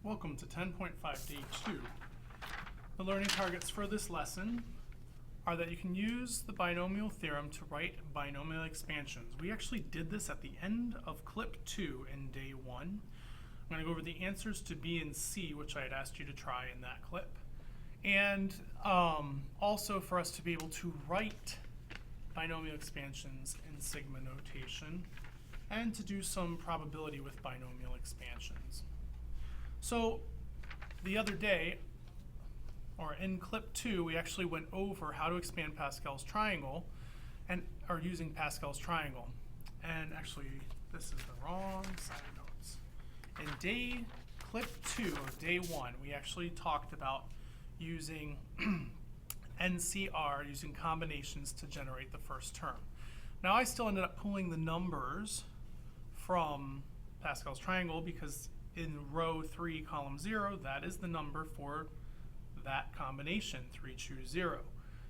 Welcome to 10.5 Day 2. The learning targets for this lesson are that you can use the binomial theorem to write binomial expansions. We actually did this at the end of clip 2 in day 1. I'm going to go over the answers to B and C, which I had asked you to try in that clip. And also for us to be able to write binomial expansions in sigma notation and to do some probability with binomial expansions. So the other day, or in clip 2, we actually went over how to expand Pascal's triangle or using Pascal's triangle. And actually, this is the wrong side of notes. In clip 2 of day 1, we actually talked about using NCR, using combinations to generate the first term. Now I still ended up pulling the numbers from Pascal's triangle because in row 3, column 0, that is the number for that combination, 3 choose 0.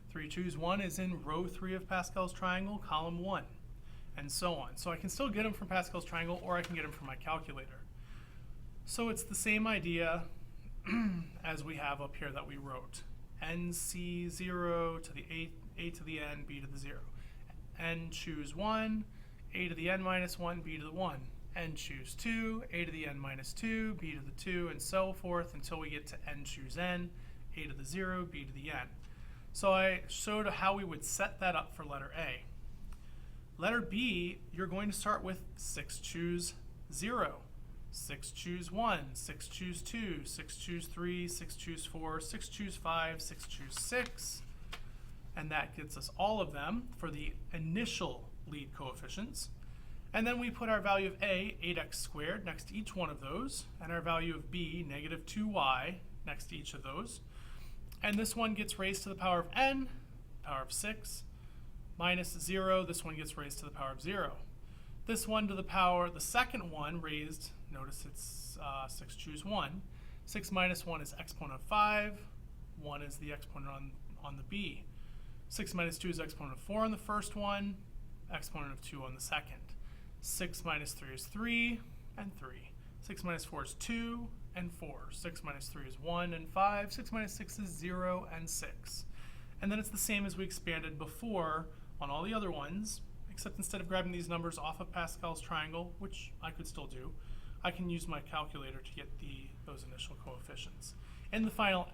3 choose 1 is in row 3 of Pascal's triangle, column 1, and so on. So I can still get them from Pascal's triangle, or I can get them from my calculator. So it's the same idea as we have up here that we wrote. NC0 to the a to the n, b to the 0. N choose 1, a to the n minus 1, b to the 1. N choose 2, a to the n minus 2, b to the 2, and so forth until we get to n choose n, a to the 0, b to the n. So I showed how we would set that up for letter A. Letter B, you're going to start with 6 choose 0, 6 choose 1, 6 choose 2, 6 choose 3, 6 choose 4, 6 choose 5, 6 choose 6, and that gets us all of them for the initial lead coefficients. And then we put our value of A, 8x squared, next to each one of those, and our value of B, negative 2y, next to each of those. And this one gets raised to the power of n, power of 6, minus 0. This one gets raised to the power of 0. This one to the power, the second one raised, notice it's 6 choose 1. 6 minus 1 is exponent of 5. 1 is the exponent on the B. 6 minus 2 is exponent of 4 on the first one, exponent of 2 on the second. 6 minus 3 is 3 and 3. 6 minus 4 is 2 and 4. 6 minus 3 is 1 and 5. 6 minus 6 is 0 and 6. And then it's the same as we expanded before on all the other ones, except instead of grabbing these numbers off of Pascal's triangle, which I could still do, I can use my calculator to get those initial coefficients. And the final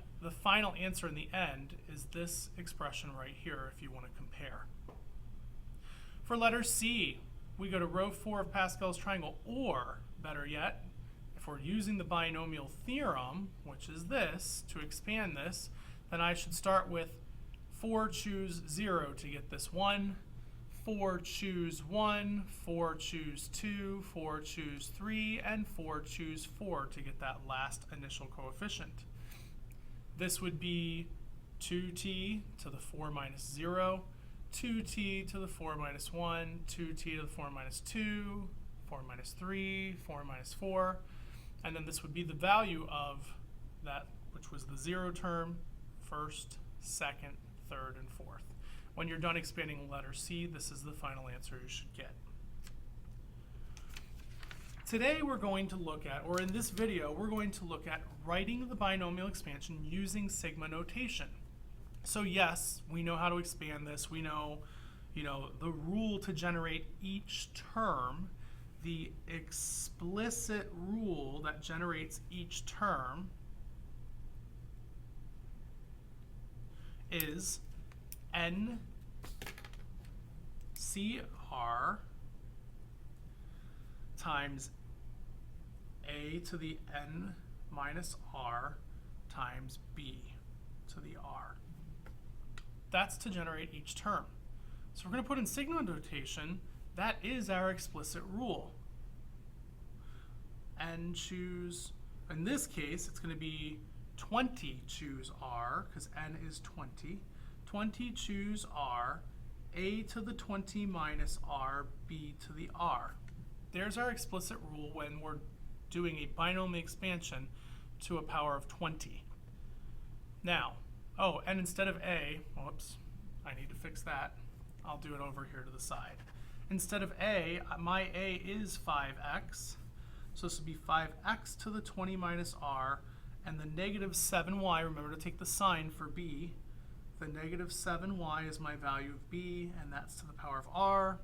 answer in the end is this expression right here if you want to compare. For letter C, we go to row 4 of Pascal's triangle, or better yet, if we're using the binomial theorem, which is this, to expand this, then I should start with 4 choose 0 to get this 1, 4 choose 1, 4 choose 2, 4 choose 3, and 4 choose 4 to get that last initial coefficient. This would be 2t to the 4 minus 0, 2t to the 4 minus 1, 2t to the 4 minus 2, 4 minus 3, 4 minus 4, and then this would be the value of that, which was the 0 term, first, second, third, and fourth. When you're done expanding letter C, this is the final answer you should get. Today we're going to look at, or in this video, we're going to look at writing the binomial expansion using sigma notation. So yes, we know how to expand this. We know, the rule to generate each term. The explicit rule that generates each term is NCR times A to the n minus r times B to the r. That's to generate each term. So we're going to put in sigma notation. That is our explicit rule. N choose, in this case, it's going to be 20 choose r, because n is 20. 20 choose r, a to the 20 minus r, b to the r. There's our explicit rule when we're doing a binomial expansion to a power of 20. Now, and instead of a, whoops, I need to fix that. I'll do it over here to the side. Instead of a, my a is 5x. So this would be 5x to the 20 minus r, and the negative 7y, remember to take the sign for b. The negative 7y is my value of b, and that's to the power of r.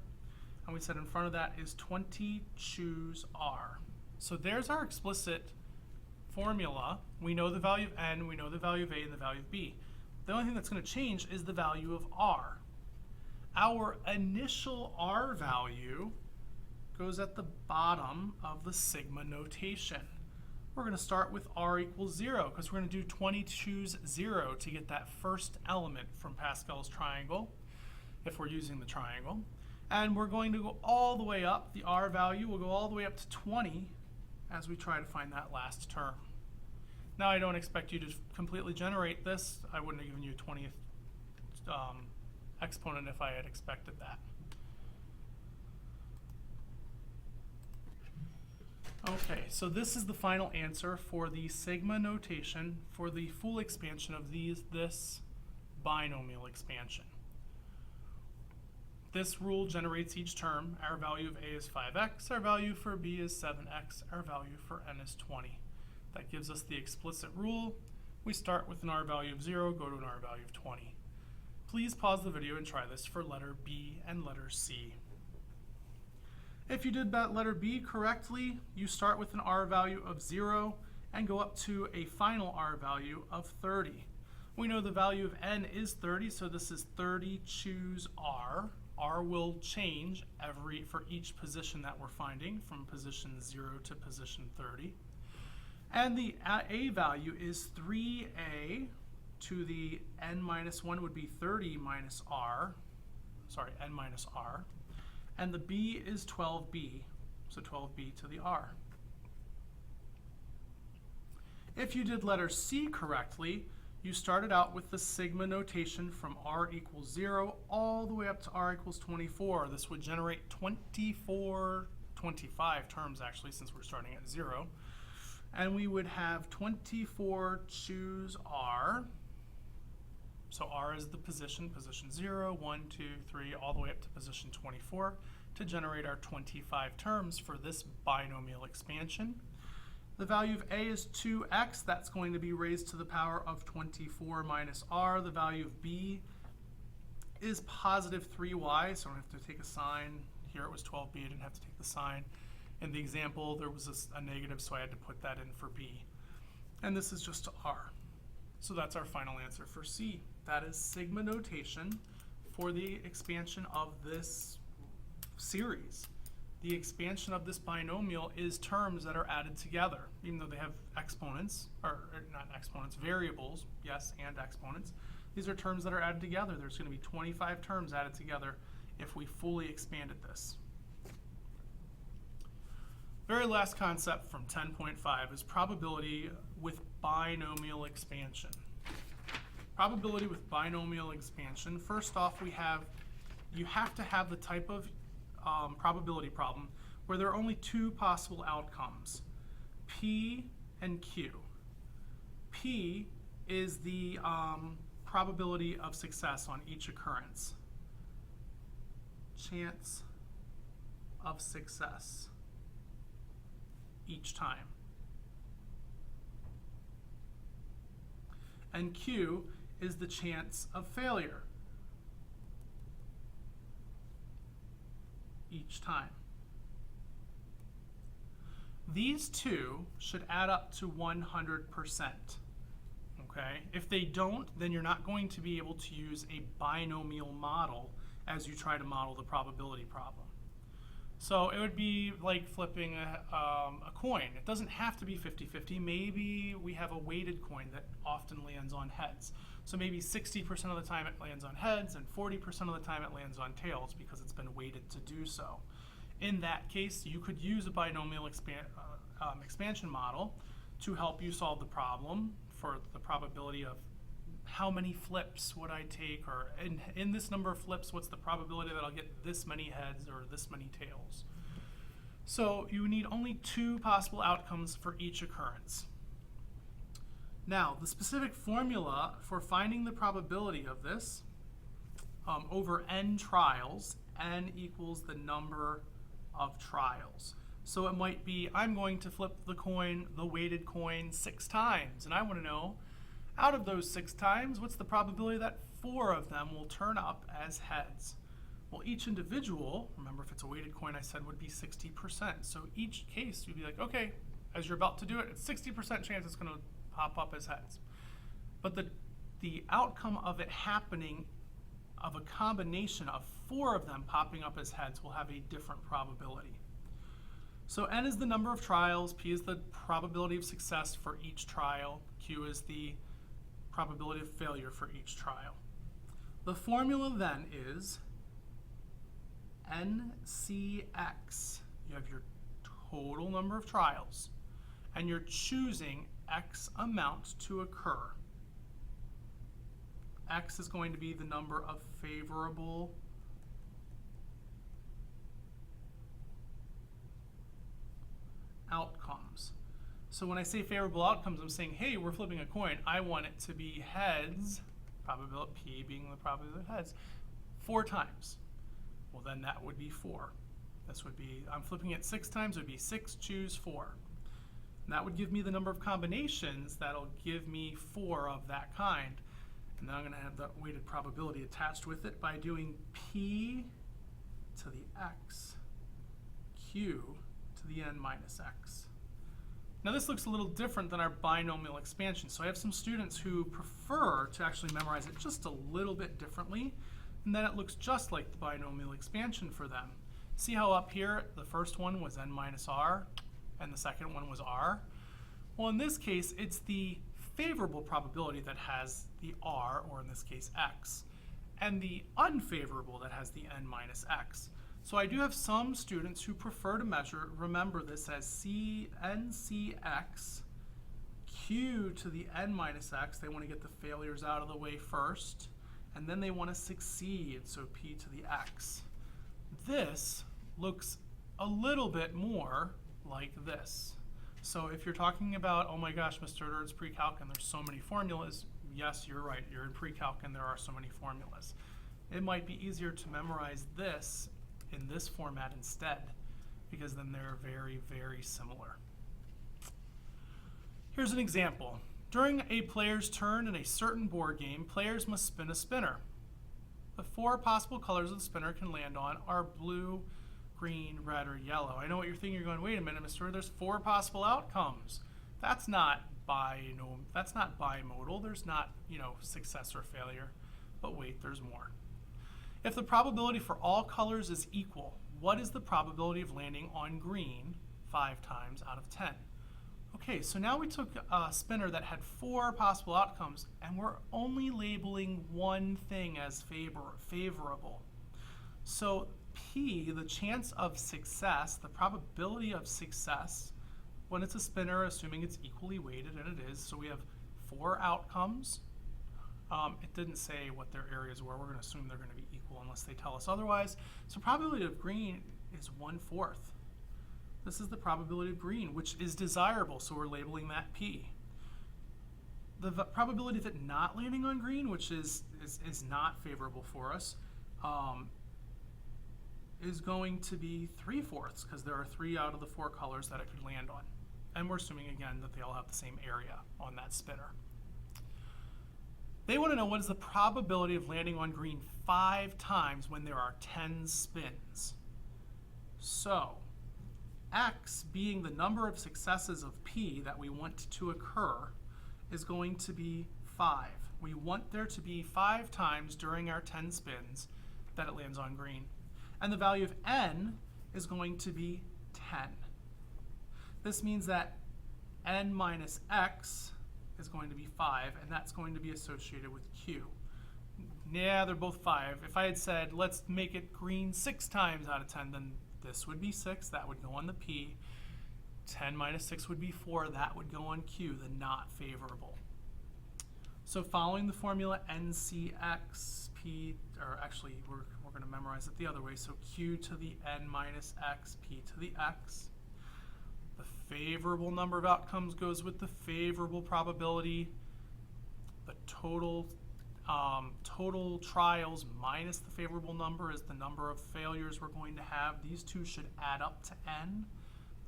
And we said in front of that is 20, choose r. So there's our explicit formula. We know the value of n, we know the value of a, and the value of b. The only thing that's going to change is the value of r. Our initial r value goes at the bottom of the sigma notation. We're going to start with r equals 0 because we're going to do 20 choose 0 to get that first element from Pascal's triangle if we're using the triangle. And we're going to go all the way up. The r value will go all the way up to 20 as we try to find that last term. Now I don't expect you to completely generate this. I wouldn't have given you a 20th exponent if I had expected that. Okay, so this is the final answer for the sigma notation for the full expansion of this binomial expansion. This rule generates each term. Our value of a is 5x, our value for b is 7x, our value for n is 20. That gives us the explicit rule. We start with an r value of 0, go to an r value of 20. Please pause the video and try this for letter B and letter C. If you did that letter B correctly, you start with an r value of 0 and go up to a final r value of 30. We know the value of n is 30, so this is 30 choose r. R will change for each position that we're finding from position 0 to position 30. And the a value is 3a to the n minus 1 would be 30 minus r, sorry, n minus r. And the b is 12b, so 12b to the r. If you did letter C correctly, you started out with the sigma notation from r equals 0 all the way up to r equals 24. This would generate 25 terms actually, since we're starting at 0. And we would have 24 choose r. So r is the position 0, 1, 2, 3, all the way up to position 24 to generate our 25 terms for this binomial expansion. The value of a is 2x. That's going to be raised to the power of 24 minus r. The value of b is positive 3y, so I don't have to take a sign. Here it was 12b, I didn't have to take the sign. In the example, there was a negative, so I had to put that in for b. And this is just to r. So that's our final answer for C. That is sigma notation for the expansion of this series. The expansion of this binomial is terms that are added together, even though they have exponents, or not exponents, variables, yes, and exponents. These are terms that are added together. There's going to be 25 terms added together if we fully expanded this. Very last concept from 10.5 is probability with binomial expansion. Probability with binomial expansion. First off, you have to have the type of probability problem where there are only two possible outcomes, P and Q. P is the probability of success on each occurrence. Chance of success each time. And Q is the chance of failure each time. These two should add up to 100%. Okay? If they don't, then you're not going to be able to use a binomial model as you try to model the probability problem. So it would be like flipping a coin. It doesn't have to be 50-50. Maybe we have a weighted coin that often lands on heads. So maybe 60% of the time it lands on heads and 40% of the time it lands on tails because it's been weighted to do so. In that case, you could use a binomial expansion model to help you solve the problem for the probability of how many flips would I take, or in this number of flips, what's the probability that I'll get this many heads or this many tails. So you need only two possible outcomes for each occurrence. Now, the specific formula for finding the probability of this over n trials, n equals the number of trials. So it might be, I'm going to flip the coin, the weighted coin, 6 times, and I want to know, out of those 6 times, what's the probability that 4 of them will turn up as heads? Well, each individual, remember if it's a weighted coin, I said would be 60%. So each case, you'd be like, okay, as you're about to do it, it's 60% chance it's going to pop up as heads. But the outcome of it happening, of a combination of 4 of them popping up as heads, will have a different probability. So n is the number of trials, p is the probability of success for each trial, q is the probability of failure for each trial. The formula then is NCX. You have your total number of trials, and you're choosing X amount to occur. X is going to be the number of favorable outcomes. So when I say favorable outcomes, I'm saying, hey, we're flipping a coin. I want it to be heads, probability P being the probability of heads, 4 times. Well, then that would be 4. This would be, I'm flipping it 6 times, it would be 6, choose 4. And that would give me the number of combinations that'll give me 4 of that kind. And then I'm going to have that weighted probability attached with it by doing P to the X, Q to the n minus X. Now this looks a little different than our binomial expansion. So I have some students who prefer to actually memorize it just a little bit differently, and then it looks just like the binomial expansion for them. See how up here the first one was n minus r, and the second one was r? Well, in this case, it's the favorable probability that has the r, or in this case x, and the unfavorable that has the n minus x. So I do have some students who prefer to remember this as NCX, Q to the n minus x. They want to get the failures out of the way first, and then they want to succeed, so P to the x. This looks a little bit more like this. So if you're talking about, oh my gosh, Mr. Durr, it's pre-calc and there's so many formulas, yes, you're right, you're in pre-calc and there are so many formulas. It might be easier to memorize this in this format instead, because then they're very, very similar. Here's an example. During a player's turn in a certain board game, players must spin a spinner. The 4 possible colors of the spinner can land on are blue, green, red, or yellow. I know what you're thinking. You're going, wait a minute, Mr. There's 4 possible outcomes. That's not bimodal. There's not, success or failure. But wait, there's more. If the probability for all colors is equal, what is the probability of landing on green 5 times out of 10? Okay, so now we took a spinner that had 4 possible outcomes, and we're only labeling one thing as favorable. So P, the chance of success, the probability of success, when it's a spinner, assuming it's equally weighted, and it is, so we have 4 outcomes. It didn't say what their areas were. We're going to assume they're going to be equal unless they tell us otherwise. So probability of green is 1/4. This is the probability of green, which is desirable, so we're labeling that P. The probability of it not landing on green, which is not favorable for us, is going to be 3/4, because there are 3 out of the 4 colors that it could land on. And we're assuming, again, that they all have the same area on that spinner. They want to know what is the probability of landing on green 5 times when there are 10 spins. So, X being the number of successes of P that we want to occur is going to be 5. We want there to be 5 times during our 10 spins that it lands on green. And the value of N is going to be 10. This means that N minus X is going to be 5, and that's going to be associated with Q. Yeah, they're both 5. If I had said, let's make it green 6 times out of 10, then this would be 6, that would go on the P. 10 minus 6 would be 4, that would go on Q, the not favorable. So following the formula NCX, P, or actually we're going to memorize it the other way, so Q to the N minus X, P to the X. The favorable number of outcomes goes with the favorable probability. The total trials minus the favorable number is the number of failures we're going to have. These two should add up to N.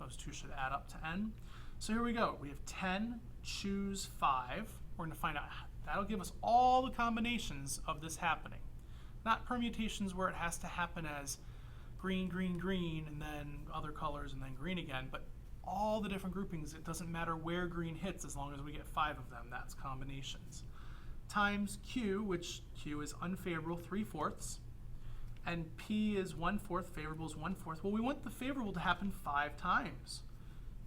Those two should add up to n. So here we go. We have 10, choose 5. We're going to find out. That'll give us all the combinations of this happening. Not permutations where it has to happen as green, green, green, and then other colors, and then green again, but all the different groupings. It doesn't matter where green hits as long as we get 5 of them. That's combinations. Times Q, which Q is unfavorable 3/4, and P is 1/4, favorable is 1/4. Well, we want the favorable to happen 5 times.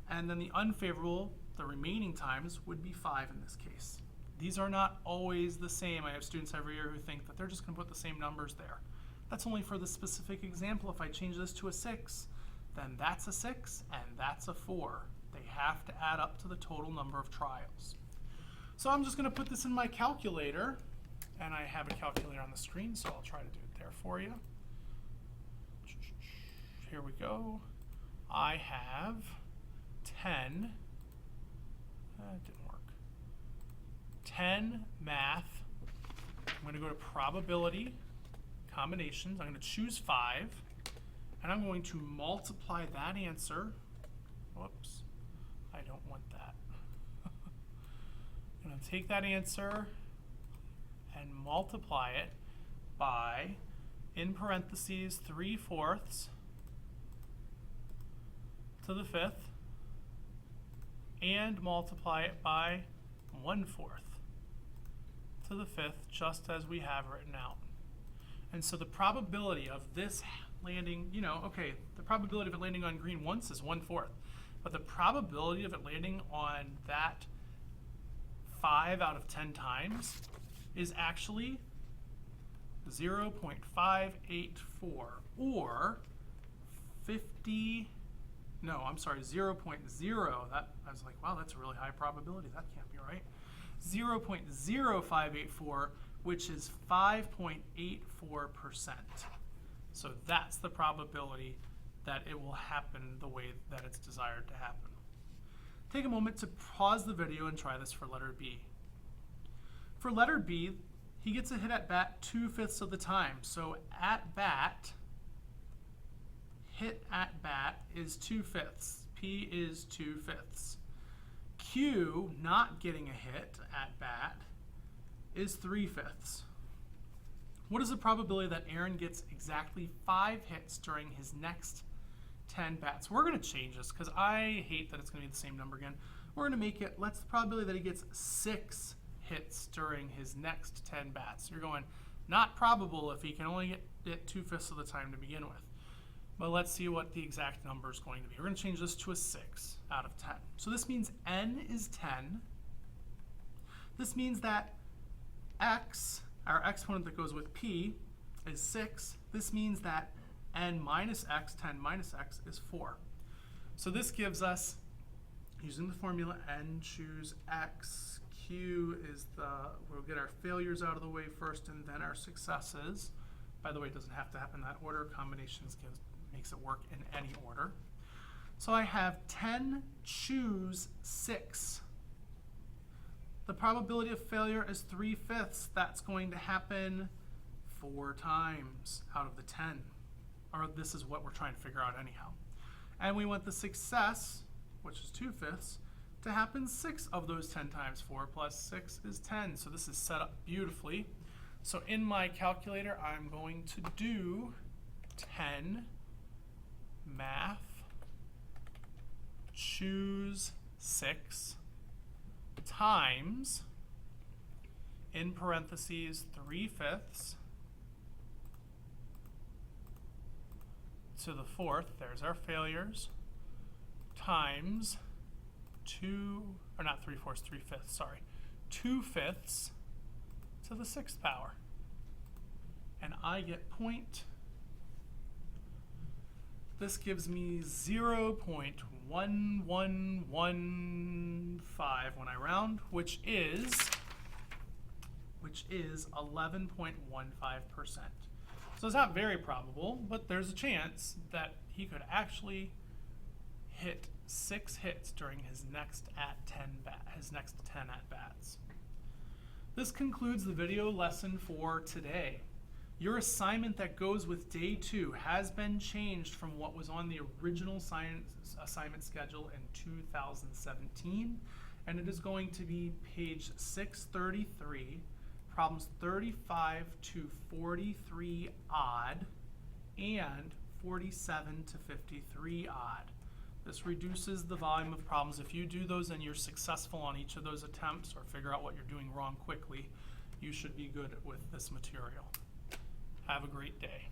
And then the unfavorable, the remaining times, would be 5 in this case. These are not always the same. I have students every year who think that they're just going to put the same numbers there. That's only for the specific example. If I change this to a 6, then that's a 6 and that's a 4. They have to add up to the total number of trials. So I'm just going to put this in my calculator, and I have a calculator on the screen, so I'll try to do it there for you. Here we go. I have 10, that didn't work, 10 math. I'm going to go to probability, combinations. I'm going to choose 5, and I'm going to multiply that answer. Whoops, I don't want that. I'm going to take that answer and multiply it by, in parentheses, 3/4 to the 5th, and multiply it by 1/4 to the 5th, just as we have written out. And so the probability of this landing, you know, okay, the probability of it landing on green once is 1/4, but the probability of it landing on that 5 out of 10 times is actually 0.584, or 0.0. That, I was like, wow, that's a really high probability. That can't be right. 0.0584, which is 5.84%. So that's the probability that it will happen the way that it's desired to happen. Take a moment to pause the video and try this for letter B. For letter B, he gets a hit at bat 2/5 of the time. So at bat, hit at bat is 2/5. P is 2/5. Q, not getting a hit at bat, is 3/5. What is the probability that Aaron gets exactly 5 hits during his next 10 bats? We're going to change this because I hate that it's going to be the same number again. We're going to make it, let's the probability that he gets 6 hits during his next 10 bats. You're going, not probable if he can only get it 2/5 of the time to begin with. But let's see what the exact number is going to be. We're going to change this to a 6 out of 10. So this means n is 10. This means that x, our exponent that goes with p, is 6. This means that n minus x, 10 minus x, is 4. So this gives us, using the formula, n choose x, q is we'll get our failures out of the way first and then our successes. By the way, it doesn't have to happen in that order. Combinations makes it work in any order. So I have 10 choose 6. The probability of failure is 3/5. That's going to happen 4 times out of the 10. Or this is what we're trying to figure out anyhow. And we want the success, which is 2/5, to happen 6 of those 10 times. 4 plus 6 is 10. So this is set up beautifully. So in my calculator, I'm going to do 10 math choose 6 times, in parentheses, 3/5 to the 4th, there's our failures, times 2, or not 3/4, 3/5, sorry, 2/5 to the 6th power. And I get point. This gives me 0.1115 when I round, which is 11.15%. So it's not very probable, but there's a chance that he could actually hit 6 hits during his next 10 at bats. This concludes the video lesson for today. Your assignment that goes with day 2 has been changed from what was on the original science assignment schedule in 2017, and it is going to be page 633, problems 35 to 43 odd, and 47 to 53 odd. This reduces the volume of problems. If you do those and you're successful on each of those attempts or figure out what you're doing wrong quickly, you should be good with this material. Have a great day.